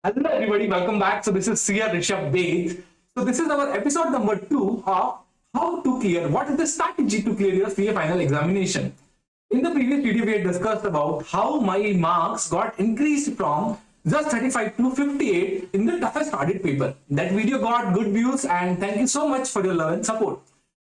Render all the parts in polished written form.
Hello everybody, welcome back. So this is Sia Rishabh Baid. So this is our episode number 2 of how to clear, what is the strategy to clear your CA final examination. In the previous video, we had discussed about how my marks got increased from just 35 to 58 in the toughest audit paper. That video got good views and thank you so much for your love and support.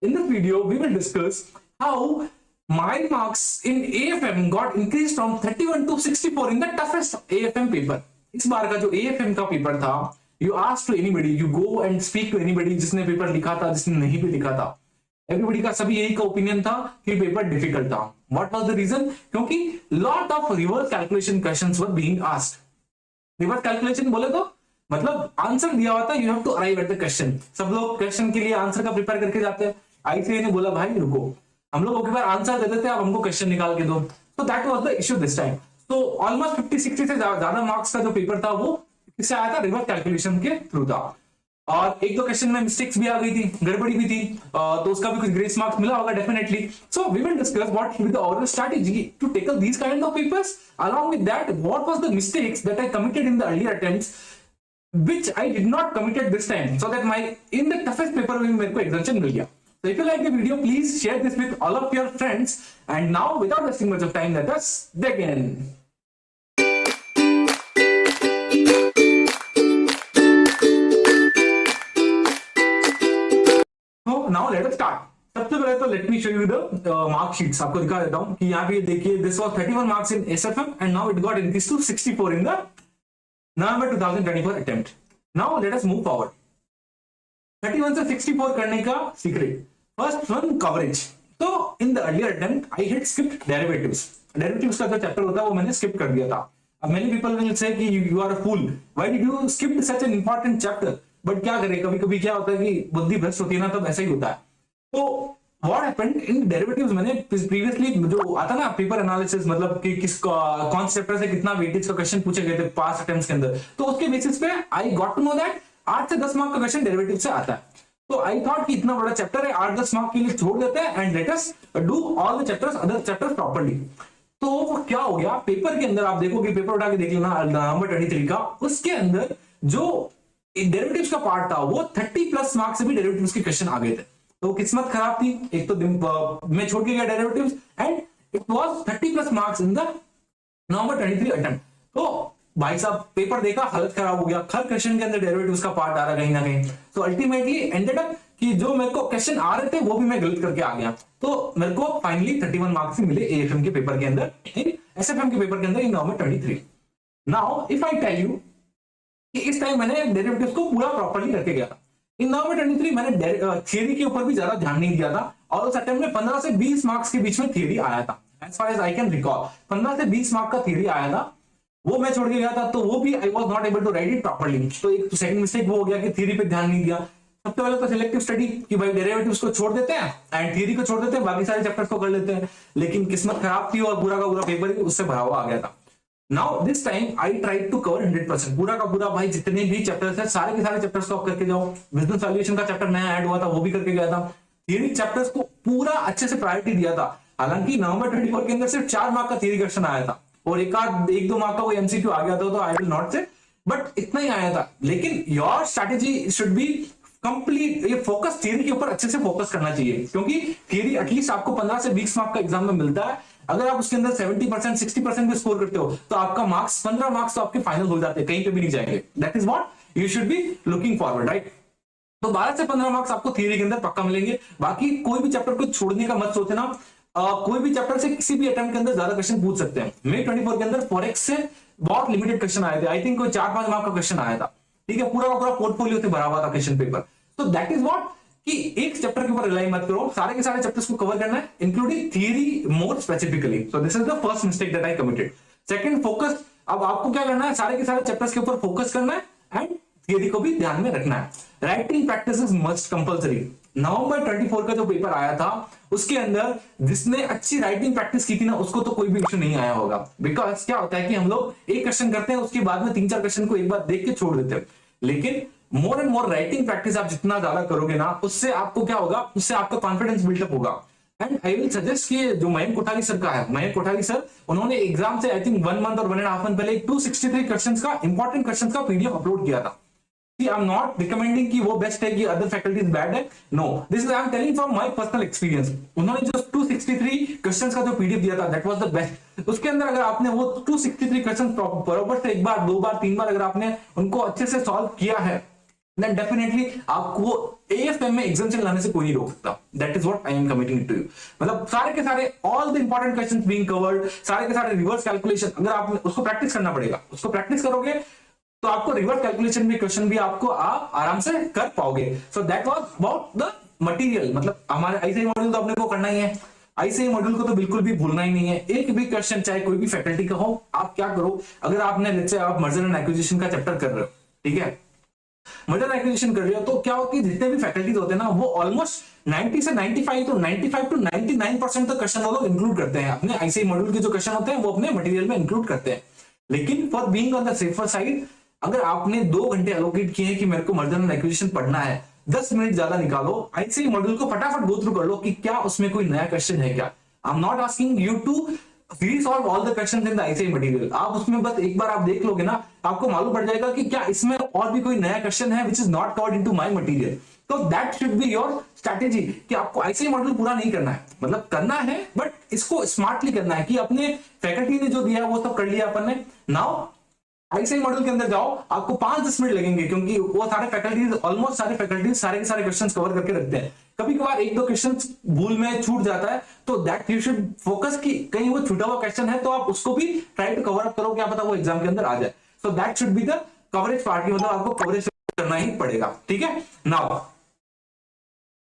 In this video, we will discuss how my marks in AFM got increased from 31 to 64 in the toughest AFM paper. इस बार का जो AFM का paper था, you ask to anybody, you go and speak to anybody जिसने paper लिखा था, जिसने नहीं भी लिखा था, everybody का सभी यही का ओपिनियन था कि पेपर डिफिकल्ट था. What was the reason? क्योंकि lot of reverse calculation questions were being asked. Reverse calculation बोले तो मतलब आंसर दिया हुआ था, you have to arrive at the question. सब लोग क्वेश्चन के लिए आंसर का प्रिपेयर करके जाते हैं. आईसीए ने बोला भाई रुको, हम लोग एक बार आंसर दे देते हैं, आप हमको क्वेश्चन निकाल के दो. तो that was the issue this time. तो ऑलमोस्ट 50-60 से ज्यादा मार्क्स का जो पेपर था वो किससे आया था? रिवर्स कैलकुलेशन के थ्रू था. और एक दो क्वेश्चन में मिस्टेक्स भी आ गई थी, गड़बड़ी भी थी, तो उसका भी कुछ ग्रेस मार्क्स मिला होगा definitely. So we will discuss what with the overall strategy to tackle these kind of papers. Along with that, what was the mistakes that I committed in the earlier attempts which I did not committed this time, so that my in the toughest paper में मेरे को exemption मिल गया. So if you like the video, please share this with all of your friends. And now, without wasting much of time, let us begin. So now let us start. सबसे पहले तो let me show you the mark sheets. आपको दिखा देता हूँ कि यहाँ पे देखिए, this was 31 marks in SFM and now it got increased to 64 in the November 2024 attempt. Now let us move forward. 31 से 64 करने का सीक्रेट. First one, coverage. तो in the earlier attempt I had skipped derivatives. Derivatives का जो chapter होता है वो मैंने स्किप कर दिया था. अब मेनी पीपल विल से कि you are a fool, why did you skip such an important chapter. But क्या करें, कभी कभी क्या होता है कि बुद्धि भ्रष्ट होती है ना, तब ऐसा ही होता है. तो व्हाट हैपेंड इन डेरिवेटिव्स, मैंने प्रीवियसली जो आता ना पेपर एनालिसिस, मतलब कि किस कौन से चैप्टर से कितना वेटेज का क्वेश्चन पूछे गए थे पास्ट अटेम्प्ट्स के अंदर, तो उसके बेसिस पे I got to know that 8 से 10 मार्क का क्वेश्चन डेरिवेटिव से आता है. तो आई थॉट कि इतना बड़ा चैप्टर है, 8-10 मार्क के लिए छोड़ देते हैं and let us do all the chapters, other chapters properly. तो क्या हो गया, पेपर के अंदर आप देखोगे, पेपर उठा के देख लेना नवंबर 23 का, उसके अंदर जो डेरिवेटिव्स का पार्ट था वो 30+ मार्क्स से भी डेरिवेटिव्स के क्वेश्चन आ गए थे. तो किस्मत खराब थी, एक तो मैं छोड़ के गया derivatives and it was 30+ marks in the November 23 attempt. तो भाई साहब पेपर देखा, हालत खराब हो गया. हर क्वेश्चन के अंदर डेरिवेटिव्स का पार्ट आ रहा कहीं ना कहीं. तो अल्टीमेटली एंडेड अप कि जो मेरे को क्वेश्चन आ रहे थे वो भी मैं गलत करके आ गया. तो मेरे को फाइनली 31 मार्क्स ही मिले एएफएम के पेपर के अंदर, एसएफएम के पेपर के अंदर in November 23. Now if I tell you कि इस टाइम मैंने डेरिवेटिव्स को पूरा प्रॉपर्ली करके गया था. इन नवंबर 23 मैंने थियरी के ऊपर भी ज्यादा ध्यान नहीं दिया था, और उस अटेम्प्ट में 15 से 20 मार्क्स के बीच में थियरी आया था. As far as I can recall 15 से 20 मार्क का थियरी आया था, वो मैं छोड़ के गया था. तो वो भी I was not able to write it properly. तो एक सेकंड मिस्टेक वो हो गया कि थियरी पे ध्यान नहीं दिया. सबसे पहले तो सिलेक्टिव स्टडी कि भाई डेरिवेटिव्स को छोड़ देते हैं एंड थियरी को छोड़ देते हैं, बाकी सारे चैप्टर्स को कर लेते हैं. लेकिन किस्मत खराब थी और पूरा का पूरा पेपर उससे भरा हुआ आ गया था. Now this time I tried to cover 100%, पूरा का पूरा भाई जितने भी चैप्टर्स है सारे के सारे चैप्टर्स को आप करके जाओ. बिजनेस वैल्यूएशन का चैप्टर नया ऐड हुआ था, वो भी करके गया था. थियरी चैप्टर्स को पूरा अच्छे से प्रायोरिटी दिया था. हालांकि नवंबर 24 के अंदर सिर्फ 4 मार्क का थियरी क्वेश्चन आया था और एक 2 मार्क का कोई एमसीक्यू आ गया था, तो आई विल नॉट से, बट इतना ही आया था. लेकिन your strategy should be complete, ये फोकस थियरी के ऊपर अच्छे से फोकस करना चाहिए, क्योंकि थियरी एटलीस्ट आपको 15 से 20 मार्क का एग्जाम में मिलता है. अगर आप उसके अंदर 70% 60% भी स्कोर करते हो तो आपका मार्क्स 15 मार्क्स तो आपके फाइनल हो जाते हैं, कहीं पे भी नहीं जाएंगे. That is what you should be looking forward, right. तो 12 से 15 मार्क्स आपको थियरी के अंदर पक्का मिलेंगे. बाकी कोई भी चैप्टर को छोड़ने का मत सोचना. कोई भी चैप्टर से किसी भी अटेम्प्ट के अंदर ज्यादा क्वेश्चन पूछ सकते हैं. May 24 के अंदर फॉरेक्स से बहुत लिमिटेड क्वेश्चन आए थे. आई थिंक कोई 4-5 मार्क का क्वेश्चन आया था. ठीक है, पूरा का पूरा पोर्टफोलियो से भरा हुआ था क्वेश्चन पेपर. तो दैट इज व्हाट कि एक चैप्टर के ऊपर रिलाई मत करो, सारे के सारे चैप्टर्स को कवर करना है, including theory more specifically. So this is the first mistake that I committed. Second, focus. अब आपको क्या करना है, सारे के सारे चैप्टर्स के ऊपर फोकस करना है एंड थियरी को भी ध्यान में रखना है. Writing practice is must compulsory. नवंबर 24 का जो पेपर आया था उसके अंदर जिसने अच्छी राइटिंग प्रैक्टिस की थी ना, उसको तो कोई भी इश्यू नहीं आया होगा. बिकॉज क्या होता है कि हम लोग एक क्वेश्चन करते हैं, उसके बाद में 3-4 क्वेश्चन को एक बार देख के छोड़ देते हैं. लेकिन more and more writing practice आप जितना ज्यादा करोगे ना, उससे आपको क्या होगा, उससे आपका कॉन्फिडेंस बिल्डअप होगा. एंड आई विल सजेस्ट कि जो मयंक कोठारी सर का है, मयंक कोठारी सर, उन्होंने एग्जाम से आई थिंक 1 मंथ और 1.5 मंथ पहले 263 क्वेश्चंस का इंपॉर्टेंट क्वेश्चंस का पीडीएफ अपलोड किया था। आई एम नॉट रिकमेंडिंग कि वो बेस्ट है कि अदर फैकल्टीज बैड है, no, this is I am telling from my personal experience. उन्होंने जो 263 क्वेश्चंस का जो पीडीएफ दिया था दैट वाज द बेस्ट। उसके अंदर अगर आपने वो 263 क्वेश्चंस बराबर से एक बार, दो बार, तीन बार अगर आपने उनको अच्छे से सॉल्व किया है, देन डेफिनेटली आपको एएफएम में एग्जाम्शन लाने से कोई नहीं रोक सकता। That is what I am committing to you. मतलब सारे के सारे all the important questions being covered, सारे के सारे रिवर्स कैलकुलेशन, अगर आपने उसको प्रैक्टिस करना पड़ेगा, उसको प्रैक्टिस करोगे तो आपको रिवर्स कैलकुलेशन भी क्वेश्चन भी आपको आप आराम से कर पाओगे। So that was about the material. मतलब हमारे आईसीआई मॉड्यूल तो अपने को करना ही है, आईसीआई मॉड्यूल को तो बिल्कुल भी भूलना ही नहीं है। एक भी क्वेश्चन चाहे कोई भी फैकल्टी का हो, आप क्या करो, अगर आपने लेट्स से आप मर्जर एंड एक्विजिशन का चैप्टर कर रहे हो, ठीक है, मर्जर एक्विजिशन कर रहे हो, तो क्या होती है, जितने भी फैकल्टीज होते हैं ना, वो ऑलमोस्ट 90 से 95 तो 95 टू 99% तक क्वेश्चन वो लोग इंक्लूड करते हैं अपने आईसीआई मॉड्यूल के जो क्वेश्चन होते हैं वो अपने मटेरियल में इंक्लूड करते हैं। लेकिन for being on the safer side, अगर आपने 2 घंटे एलोकेट किए हैं कि मेरे को मर्जर एंड एक्विजिशन पढ़ना है, 10 मिनट ज्यादा निकालो, आईसीआई मॉड्यूल को फटाफट गो थ्रू कर लो कि क्या उसमें कोई नया क्वेश्चन है क्या। I am not asking you to resolve all the questions in the ICI material. आप उसमें बस एक बार आप देख लोगे ना, आपको मालूम पड़ जाएगा कि क्या इसमें और भी कोई नया क्वेश्चन है which is not covered into my material. तो that should be your strategy कि आपको आईसीआई मॉड्यूल पूरा नहीं करना है, मतलब करना है बट इसको स्मार्टली करना है कि अपने फैकल्टी ने जो दिया है वो सब कर लिया अपन ने। नाउ आईसीआई मॉड्यूल के अंदर जाओ, आपको 5-10 मिनट लगेंगे क्योंकि वो सारे फैकल्टीज, ऑलमोस्ट सारे फैकल्टीज सारे के सारे क्वेश्चंस कवर करके रखते हैं। कभी कभार एक दो क्वेश्चन भूल में छूट जाता है, तो दैट यू शुड फोकस कि कहीं वो छूटा हुआ क्वेश्चन है तो आप उसको भी ट्राई टू कवर अप करो, क्या पता वो एग्जाम के अंदर आ जाए। So that should be the coverage part, मतलब आपको कवरेज करना ही पड़ेगा, ठीक है। Now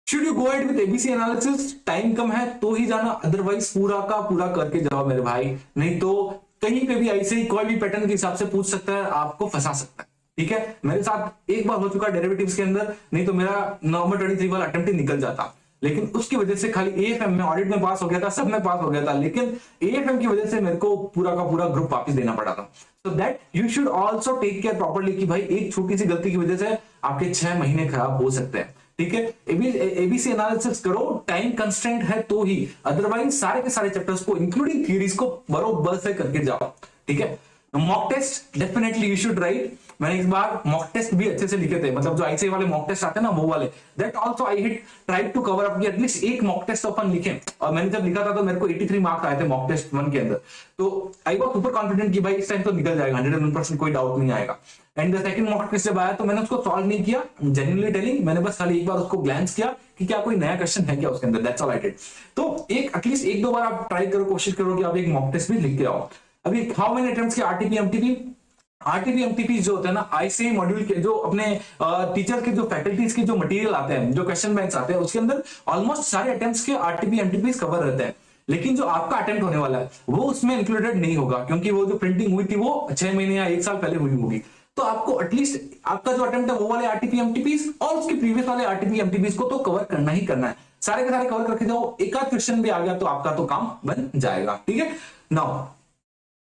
should you go ahead with ABC analysis, time कम है तो ही जाना, अदरवाइज पूरा का पूरा करके जाओ मेरे भाई, नहीं तो कहीं पे भी ऐसे ही कोई भी पैटर्न के हिसाब से पूछ सकता है, आपको फंसा सकता है, ठीक है। मेरे साथ एक बार हो चुका डेरिवेटिव्स के अंदर, नहीं तो मेरा नॉर्मल 23 वाला अटेम्प्ट ही निकल जाता, लेकिन उसकी वजह से खाली एएफएम में ऑडिट में पास हो गया था, सब में पास हो गया था, लेकिन एएफएम की वजह से मेरे को पूरा का पूरा ग्रुप वापस देना पड़ा था। So that you should also take care properly कि भाई एक छोटी सी गलती की वजह से आपके 6 महीने खराब हो सकते हैं, ठीक है। एबीसी एनालिसिस करो, टाइम कंस्ट्रेंट है तो ही, अदरवाइज सारे के सारे चैप्टर्स को इंक्लूडिंग थ्योरीज को बरोबर से करके जाओ, ठीक है। Mock test definitely you should write. मैंने इस बार मॉक टेस्ट भी अच्छे से लिखे थे, मतलब जो आईसीआई वाले मॉक टेस्ट आते हैं ना वो वाले, that also I had try to cover up, at least एक मॉक टेस्ट अपन लिखे। और मैंने जब लिखा था तो मेरे को 83 मार्क्स आए थे मॉक टेस्ट 1 के अंदर, तो आई वाज सुपर कॉन्फिडेंट कि भाई इस टाइम तो निकल जाएगा 101%, कोई डाउट नहीं आएगा। And the second mock test जब आया तो मैंने उसको सॉल्व नहीं किया, जेन्युइनली टेलिंग, मैंने बस खाली एक बार उसको ग्लैंस किया कि क्या कोई नया क्वेश्चन है क्या उसके अंदर, दैट्स ऑल आई डिड। तो एक एटलीस्ट 1-2 बार आप ट्राई करो, कोशिश करो कि आप एक मॉक टेस्ट भी लिख के आओ। अभी हाउ मेनी अटेम्प्ट्स के आरटीपी एमटीपी जो होता है ना आईसीआई मॉड्यूल के, जो अपने टीचर के जो फैकल्टीज के जो मटेरियल आते हैं, जो क्वेश्चन बैंक्स आते हैं, उसके अंदर ऑलमोस्ट सारे अटेम्प्ट्स के आरटीपी एमटीपी कवर रहते हैं, लेकिन जो आपका अटेम्प्ट होने वाला है वो उसमें इंक्लूडेड नहीं होगा, क्योंकि वो जो प्रिंटिंग हुई थी वो 6 महीने या 1 साल पहले हुई होगी। तो आपको एटलीस्ट आपका जो अटेम्प्ट है वो वाले आरटीपी एमटीपीज और उसके प्रीवियस वाले आरटीपी एमटीपीज को तो कवर करना ही करना है, सारे के सारे कवर करके जाओ। एक आध क्वेश्चन भी आ गया तो आपका तो काम बन जाएगा, ठीक है। नाउ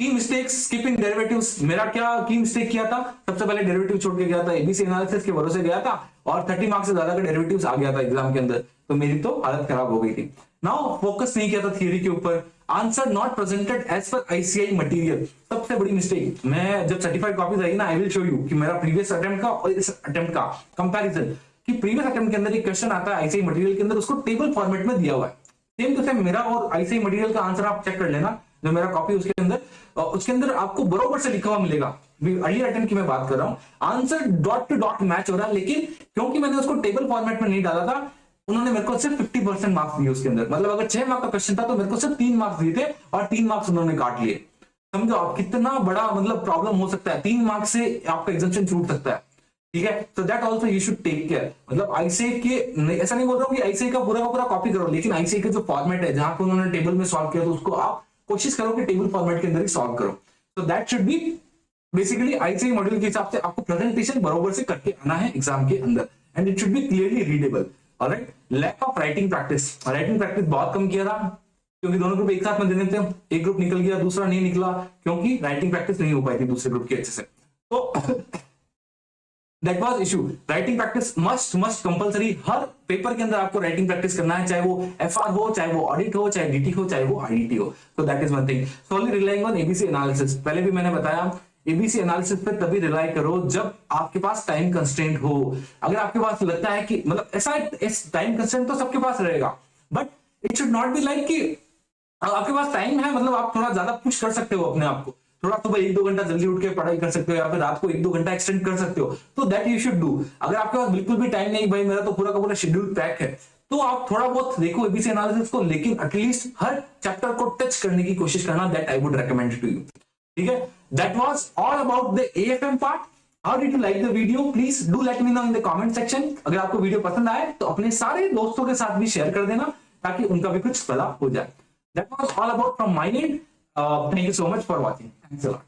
की मिस्टेक्स, स्किपिंग डेरिवेटिव्स, मेरा क्या की मिस्टेक किया था, सबसे पहले डेरिवेटिव छोड़ के गया था, एबीसी एनालिसिस के भरोसे गया था और 30 मार्क्स से ज्यादा का डेरिवेटिव्स आ गया था एग्जाम के अंदर, तो मेरी तो हालत खराब हो गई थी। नाउ फोकस नहीं किया था थियरी के ऊपर, answer not presented as per ICI material, सबसे बड़ी मिस्टेक। मैं जब सर्टिफाइड कॉपीज आई ना, आई विल शो यू कि मेरा प्रीवियस अटेम्प्ट का और इस अटेम्प्ट का कंपैरिजन, कि प्रीवियस अटेम्प्ट के अंदर एक क्वेश्चन आता है आईसीआई मटेरियल के अंदर, उसको टेबल फॉर्मेट में दिया हुआ है, सेम टू सेम मेरा और आईसीआई मटेरियल का आंसर आप चेक कर लेना, जो मेरा कॉपी उसके अंदर आपको बरोबर से लिखा हुआ मिलेगा। अर्लियर अटेम्प्ट की मैं बात कर रहा हूं, answer dot to dot match हो रहा है, लेकिन क्योंकि मैंने उसको टेबल फॉर्मेट में नहीं डाला था, उन्होंने मेरे को सिर्फ 50% मार्क्स दिए उसके अंदर। मतलब अगर 6 मार्क्स का क्वेश्चन था तो मेरे को सिर्फ 3 मार्क्स दिए थे और 3 मार्क्स उन्होंने काट लिए। समझो आप कितना बड़ा मतलब प्रॉब्लम हो सकता है, 3 मार्क्स से आपका एग्जामिनेशन छूट सकता है, ठीक है। तो that also you should take care. मतलब आईसीआई के, ऐसा नहीं बोल रहा हूँ कि आईसीआई का पूरा कॉपी करो, लेकिन आईसीआई का जो फॉर्मेट है जहां पर उन्होंने टेबल में सॉल्व किया तो उसको आप कोशिश करो कि टेबल फॉर्मेट के अंदर ही सॉल्व करो। तो that should B basically ICI module के हिसाब से आपको प्रेजेंटेशन बरोबर से करके आना है एग्जाम के अंदर, and it should be clearly readable. Alright, lack of writing practice बहुत कम किया था, क्योंकि दोनों ग्रुप एक साथ में देने थे, एक ग्रुप निकल गया दूसरा नहीं निकला, क्योंकि राइटिंग प्रैक्टिस नहीं हो पाई थी दूसरे ग्रुप की अच्छे से। तो that was issue. Writing practice must compulsory, her paper के अंदर आपको राइटिंग प्रैक्टिस करना है, चाहे वो एफआर हो, चाहे वो ऑडिट हो, चाहे डीटी हो, चाहे वो आईडीटी हो। तो that is one thing. So only relying on ABC analysis, पहले भी मैंने बताया एबीसी एनालिसिस पे तभी रिलाई करो जब आपके पास टाइम कंस्ट्रेंट हो। अगर आपके पास लगता है कि मतलब ऐसा टाइम कंस्ट्रेंट तो सबके पास रहेगा, but it should not be like कि आपके पास टाइम है मतलब आप थोड़ा ज्यादा पुश कर सकते हो अपने आप को, थोड़ा सुबह 1-2 घंटा जल्दी उठ के पढ़ाई कर सकते हो, या फिर रात को 1-2 घंटा एक्सटेंड कर सकते हो, तो दैट यू शुड डू। अगर आपके पास बिल्कुल भी टाइम नहीं, भाई मेरा तो पूरा का पूरा शेड्यूल पैक है, तो आप थोड़ा बहुत देखो एबीसी एनालिसिस को, लेकिन एटलीस्ट हर चैप्टर को टच करने की कोशिश करना, that I would recommend to you. ठीक है, that was all about the AFM part. How did you like the video? Please do let me know in the comment section. अगर आपको वीडियो पसंद आए तो अपने सारे दोस्तों के साथ भी शेयर कर देना, ताकि उनका भी कुछ भला हो जाए। That was all about from my end. Thank you so much for watching. Thanks a lot.